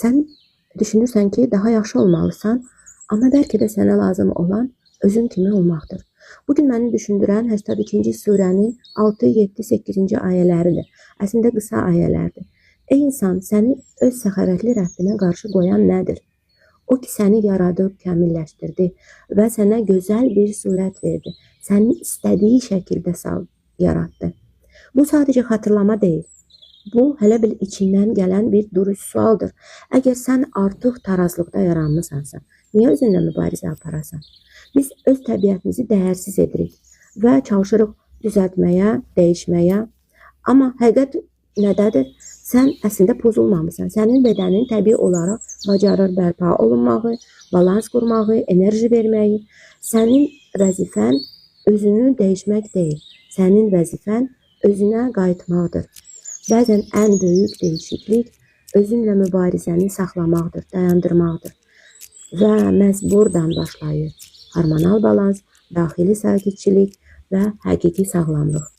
Sən düşünürsən ki, daha yaxşı olmalısan, amma bəlkə də sənə lazım olan özün kimi olmaqdır. Bugün məni düşündürən 82-ci surənin 6, 7, 8-ci ayələridir. Əslində qısa ayələrdir. Ey insan, səni öz səxavətli Rəbbinə qarşı qoyan nədir? O ki, səni yaradıb, kəmilləşdirdi və sənə gözəl bir surət verdi. Səni istədiyi şəkildə yaratdı. Bu sadəcə xatırlama deyil. Bu, hələ bir içindən gələn bir duruş sualdır. Əgər sən artıq tarazlıqda yaranmısansa, niyə özünlə mübarizə aparasan? Biz öz təbiətimizi dəyərsiz edirik və çalışırıq düzəltməyə, dəyişməyə. Amma həqiqət nədədir? Sən əslində pozulmamısan. Sənin bədənin təbii olaraq bacarır bərpa olunmağı, balans qurmağı, enerji verməyi. Sənin vəzifən özünü dəyişmək deyil. Sənin vəzifən özünə qayıtmaqdır. Bəzən ən böyük dəyişiklik özünlə mübarizəni saxlamaqdır, dayandırmaqdır. Və məhz buradan başlayır hormonal balans, daxili sakitçilik və həqiqi sağlamlıq.